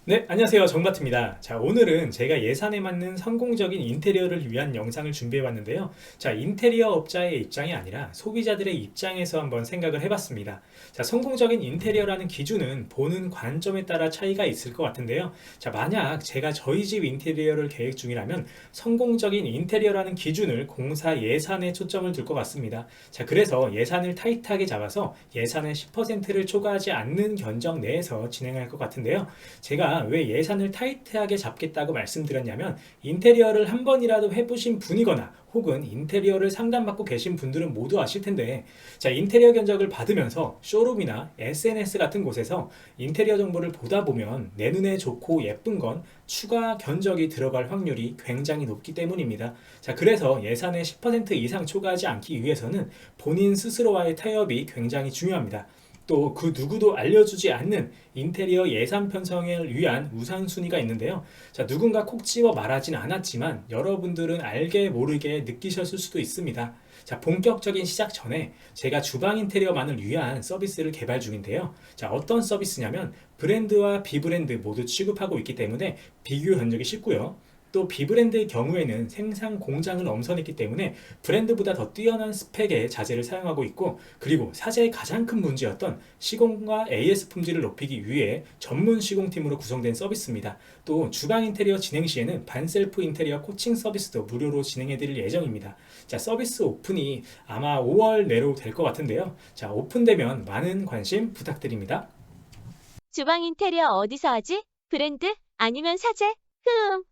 네, 안녕하세요. 정마트입니다. 자, 오늘은 제가 예산에 맞는 성공적인 인테리어를 위한 영상을 준비해 봤는데요. 자, 인테리어 업자의 입장이 아니라 소비자들의 입장에서 한번 생각을 해봤습니다. 자, 성공적인 인테리어라는 기준은 보는 관점에 따라 차이가 있을 것 같은데요. 자, 만약 제가 저희 집 인테리어를 계획 중이라면 성공적인 인테리어라는 기준을 공사 예산에 초점을 둘 것 같습니다. 자, 그래서 예산을 타이트하게 잡아서 예산의 10%를 초과하지 않는 견적 내에서 진행할 것 같은데요. 제가 왜 예산을 타이트하게 잡겠다고 말씀드렸냐면 인테리어를 한 번이라도 해보신 분이거나 혹은 인테리어를 상담받고 계신 분들은 모두 아실 텐데, 자, 인테리어 견적을 받으면서 쇼룸이나 SNS 같은 곳에서 인테리어 정보를 보다 보면 내 눈에 좋고 예쁜 건 추가 견적이 들어갈 확률이 굉장히 높기 때문입니다. 자, 그래서 예산의 10% 이상 초과하지 않기 위해서는 본인 스스로와의 타협이 굉장히 중요합니다. 또 그 누구도 알려주지 않는 인테리어 예산 편성을 위한 우선순위가 있는데요. 자, 누군가 콕 집어 말하진 않았지만 여러분들은 알게 모르게 느끼셨을 수도 있습니다. 자, 본격적인 시작 전에 제가 주방 인테리어만을 위한 서비스를 개발 중인데요. 자, 어떤 서비스냐면 브랜드와 비브랜드 모두 취급하고 있기 때문에 비교 견적이 쉽고요. 또 비브랜드의 경우에는 생산 공장을 엄선했기 때문에 브랜드보다 더 뛰어난 스펙의 자재를 사용하고 있고, 그리고 사재의 가장 큰 문제였던 시공과 AS 품질을 높이기 위해 전문 시공팀으로 구성된 서비스입니다. 또 주방 인테리어 진행 시에는 반셀프 인테리어 코칭 서비스도 무료로 진행해 드릴 예정입니다. 자, 서비스 오픈이 아마 5월 내로 될 것 같은데요. 자, 오픈되면 많은 관심 부탁드립니다. 주방 인테리어 어디서 하지? 브랜드? 아니면 사재?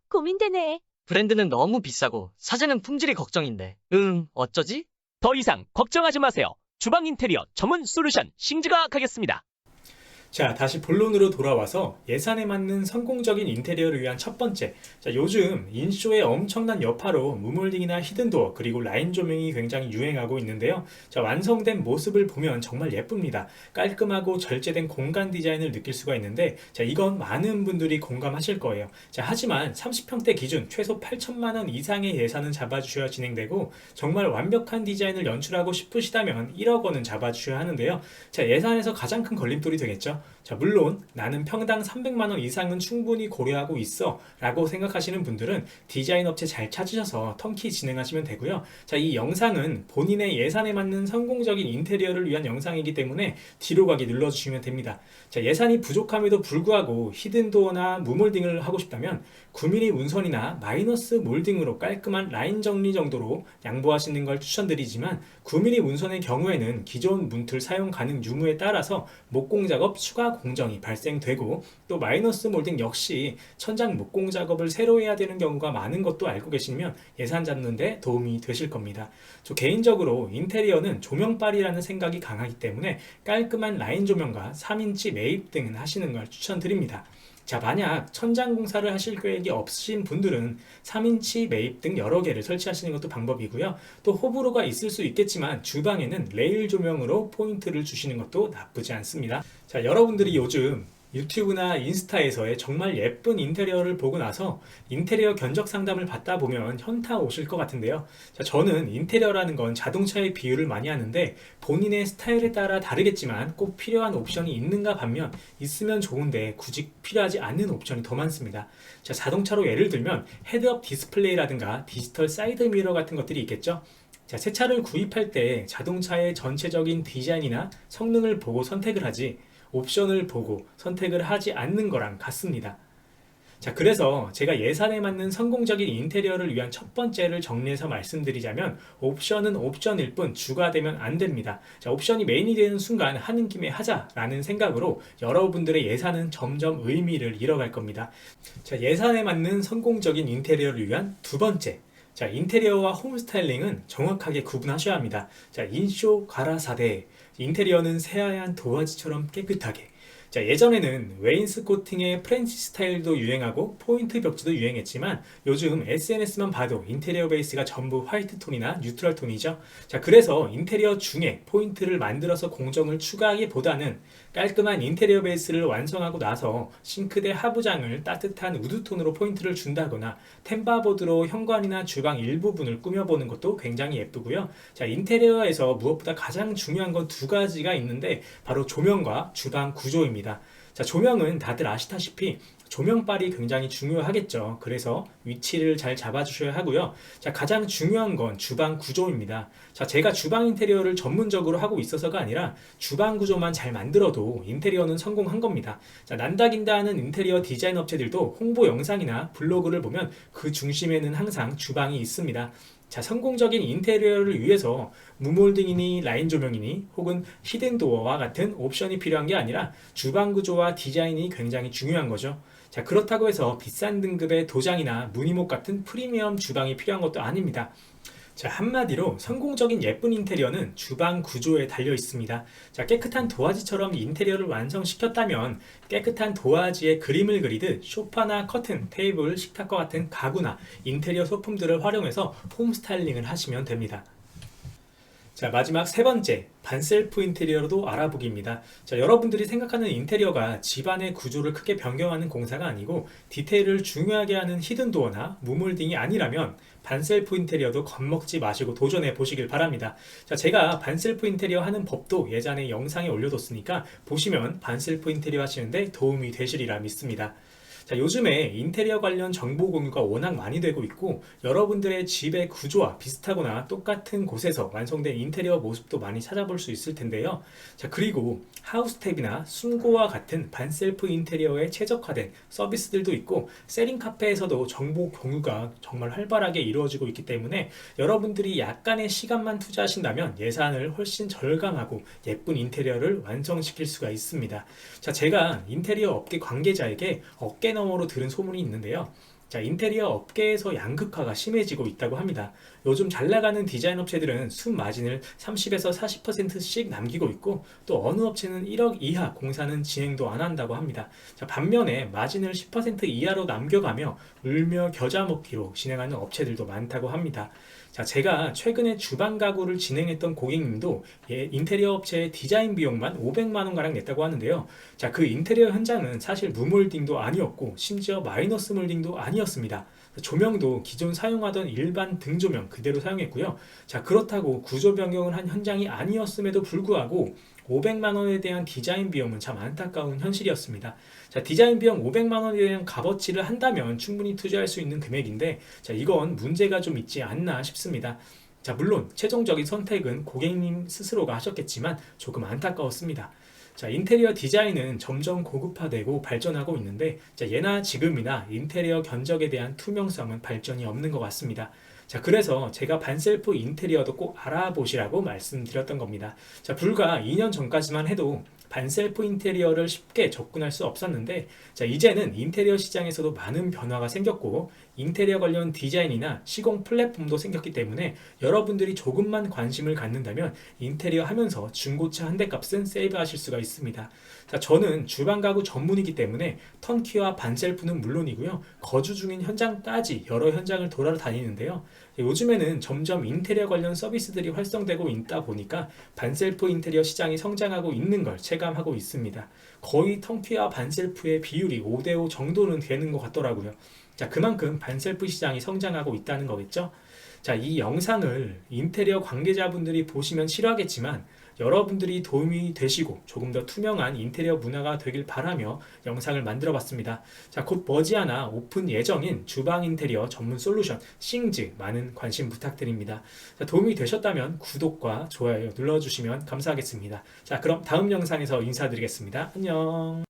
고민되네. 브랜드는 너무 비싸고 사재는 품질이 걱정인데. 어쩌지? 더 이상 걱정하지 마세요. 주방 인테리어 전문 솔루션 싱즈가 가겠습니다. 자, 다시 본론으로 돌아와서 예산에 맞는 성공적인 인테리어를 위한 첫 번째. 자, 요즘 인쇼의 엄청난 여파로 무몰딩이나 히든도어 그리고 라인 조명이 굉장히 유행하고 있는데요. 자, 완성된 모습을 보면 정말 예쁩니다. 깔끔하고 절제된 공간 디자인을 느낄 수가 있는데, 자, 이건 많은 분들이 공감하실 거예요. 자, 하지만 30평대 기준 최소 8천만 원 이상의 예산은 잡아주셔야 진행되고, 정말 완벽한 디자인을 연출하고 싶으시다면 1억 원은 잡아주셔야 하는데요. 자, 예산에서 가장 큰 걸림돌이 되겠죠. 자, 물론 나는 평당 300만 원 이상은 충분히 고려하고 있어 라고 생각하시는 분들은 디자인 업체 잘 찾으셔서 턴키 진행하시면 되고요. 자, 이 영상은 본인의 예산에 맞는 성공적인 인테리어를 위한 영상이기 때문에 뒤로 가기 눌러주시면 됩니다. 자, 예산이 부족함에도 불구하고 히든도어나 무몰딩을 하고 싶다면 9mm 운선이나 마이너스 몰딩으로 깔끔한 라인 정리 정도로 양보하시는 걸 추천드리지만, 9mm 운선의 경우에는 기존 문틀 사용 가능 유무에 따라서 목공 작업 추가 공정이 발생되고, 또 마이너스 몰딩 역시 천장 목공 작업을 새로 해야 되는 경우가 많은 것도 알고 계시면 예산 잡는 데 도움이 되실 겁니다. 저 개인적으로 인테리어는 조명빨이라는 생각이 강하기 때문에 깔끔한 라인 조명과 3인치 매입 등은 하시는 걸 추천드립니다. 자, 만약 천장 공사를 하실 계획이 없으신 분들은 3인치 매입 등 여러 개를 설치하시는 것도 방법이고요. 또 호불호가 있을 수 있겠지만 주방에는 레일 조명으로 포인트를 주시는 것도 나쁘지 않습니다. 자, 여러분들이 요즘 유튜브나 인스타에서의 정말 예쁜 인테리어를 보고 나서 인테리어 견적 상담을 받다 보면 현타 오실 것 같은데요. 자, 저는 인테리어라는 건 자동차에 비유를 많이 하는데 본인의 스타일에 따라 다르겠지만 꼭 필요한 옵션이 있는가 반면 있으면 좋은데 굳이 필요하지 않는 옵션이 더 많습니다. 자, 자동차로 예를 들면 헤드업 디스플레이라든가 디지털 사이드 미러 같은 것들이 있겠죠. 자, 새 차를 구입할 때 자동차의 전체적인 디자인이나 성능을 보고 선택을 하지 옵션을 보고 선택을 하지 않는 거랑 같습니다. 자, 그래서 제가 예산에 맞는 성공적인 인테리어를 위한 첫 번째를 정리해서 말씀드리자면 옵션은 옵션일 뿐 주가 되면 안 됩니다. 자, 옵션이 메인이 되는 순간 하는 김에 하자라는 생각으로 여러분들의 예산은 점점 의미를 잃어갈 겁니다. 자, 예산에 맞는 성공적인 인테리어를 위한 두 번째. 자, 인테리어와 홈 스타일링은 정확하게 구분하셔야 합니다. 자, 인쇼 가라사대. 인테리어는 새하얀 도화지처럼 깨끗하게. 자, 예전에는 웨인스코팅의 프렌치 스타일도 유행하고 포인트 벽지도 유행했지만 요즘 SNS만 봐도 인테리어 베이스가 전부 화이트 톤이나 뉴트럴 톤이죠. 자, 그래서 인테리어 중에 포인트를 만들어서 공정을 추가하기보다는 깔끔한 인테리어 베이스를 완성하고 나서 싱크대 하부장을 따뜻한 우드톤으로 포인트를 준다거나 템바보드로 현관이나 주방 일부분을 꾸며보는 것도 굉장히 예쁘고요. 자, 인테리어에서 무엇보다 가장 중요한 건 두 가지가 있는데 바로 조명과 주방 구조입니다. 자, 조명은 다들 아시다시피 조명빨이 굉장히 중요하겠죠. 그래서 위치를 잘 잡아주셔야 하고요. 자, 가장 중요한 건 주방 구조입니다. 자, 제가 주방 인테리어를 전문적으로 하고 있어서가 아니라 주방 구조만 잘 만들어도 인테리어는 성공한 겁니다. 자, 난다긴다 하는 인테리어 디자인 업체들도 홍보 영상이나 블로그를 보면 그 중심에는 항상 주방이 있습니다. 자, 성공적인 인테리어를 위해서 무몰딩이니 라인 조명이니 혹은 히든도어와 같은 옵션이 필요한 게 아니라 주방 구조와 디자인이 굉장히 중요한 거죠. 자, 그렇다고 해서 비싼 등급의 도장이나 무늬목 같은 프리미엄 주방이 필요한 것도 아닙니다. 자, 한마디로 성공적인 예쁜 인테리어는 주방 구조에 달려 있습니다. 자, 깨끗한 도화지처럼 인테리어를 완성시켰다면 깨끗한 도화지에 그림을 그리듯 소파나 커튼, 테이블, 식탁과 같은 가구나 인테리어 소품들을 활용해서 홈 스타일링을 하시면 됩니다. 자, 마지막 세 번째, 반셀프 인테리어로도 알아보기입니다. 자, 여러분들이 생각하는 인테리어가 집안의 구조를 크게 변경하는 공사가 아니고 디테일을 중요하게 하는 히든도어나 무몰딩이 아니라면 반셀프 인테리어도 겁먹지 마시고 도전해 보시길 바랍니다. 자, 제가 반셀프 인테리어 하는 법도 예전에 영상에 올려뒀으니까 보시면 반셀프 인테리어 하시는데 도움이 되시리라 믿습니다. 자, 요즘에 인테리어 관련 정보 공유가 워낙 많이 되고 있고 여러분들의 집의 구조와 비슷하거나 똑같은 곳에서 완성된 인테리어 모습도 많이 찾아볼 수 있을 텐데요. 자, 그리고 하우스탭이나 숨고와 같은 반셀프 인테리어에 최적화된 서비스들도 있고 세링 카페에서도 정보 공유가 정말 활발하게 이루어지고 있기 때문에 여러분들이 약간의 시간만 투자하신다면 예산을 훨씬 절감하고 예쁜 인테리어를 완성시킬 수가 있습니다. 자, 제가 인테리어 업계 관계자에게 어깨 너머로 들은 소문이 있는데요. 자, 인테리어 업계에서 양극화가 심해지고 있다고 합니다. 요즘 잘 나가는 디자인 업체들은 순 마진을 30에서 40%씩 남기고 있고 또 어느 업체는 1억 이하 공사는 진행도 안 한다고 합니다. 자, 반면에 마진을 10% 이하로 남겨가며 울며 겨자 먹기로 진행하는 업체들도 많다고 합니다. 자, 제가 최근에 주방 가구를 진행했던 고객님도 인테리어 업체의 디자인 비용만 500만 원 가량 냈다고 하는데요. 자, 그 인테리어 현장은 사실 무몰딩도 아니었고 심지어 마이너스 몰딩도 아니었습니다. 조명도 기존 사용하던 일반 등조명 그대로 사용했고요. 자, 그렇다고 구조 변경을 한 현장이 아니었음에도 불구하고 500만 원에 대한 디자인 비용은 참 안타까운 현실이었습니다. 자, 디자인 비용 500만 원에 대한 값어치를 한다면 충분히 투자할 수 있는 금액인데, 자, 이건 문제가 좀 있지 않나 싶습니다. 자, 물론 최종적인 선택은 고객님 스스로가 하셨겠지만 조금 안타까웠습니다. 자, 인테리어 디자인은 점점 고급화되고 발전하고 있는데, 자, 예나 지금이나 인테리어 견적에 대한 투명성은 발전이 없는 것 같습니다. 자, 그래서 제가 반셀프 인테리어도 꼭 알아보시라고 말씀드렸던 겁니다. 자, 불과 2년 전까지만 해도 반셀프 인테리어를 쉽게 접근할 수 없었는데, 자, 이제는 인테리어 시장에서도 많은 변화가 생겼고 인테리어 관련 디자인이나 시공 플랫폼도 생겼기 때문에 여러분들이 조금만 관심을 갖는다면 인테리어 하면서 중고차 한 대 값은 세이브 하실 수가 있습니다. 자, 저는 주방 가구 전문이기 때문에 턴키와 반셀프는 물론이고요, 거주 중인 현장까지 여러 현장을 돌아다니는데요. 요즘에는 점점 인테리어 관련 서비스들이 활성되고 있다 보니까 반셀프 인테리어 시장이 성장하고 있는 걸 체감하고 있습니다. 거의 턴키와 반셀프의 비율이 5대5 정도는 되는 것 같더라고요. 자, 그만큼 반셀프 시장이 성장하고 있다는 거겠죠? 자, 이 영상을 인테리어 관계자분들이 보시면 싫어하겠지만 여러분들이 도움이 되시고 조금 더 투명한 인테리어 문화가 되길 바라며 영상을 만들어 봤습니다. 자, 곧 머지않아 오픈 예정인 주방 인테리어 전문 솔루션 싱즈 많은 관심 부탁드립니다. 자, 도움이 되셨다면 구독과 좋아요 눌러주시면 감사하겠습니다. 자, 그럼 다음 영상에서 인사드리겠습니다. 안녕.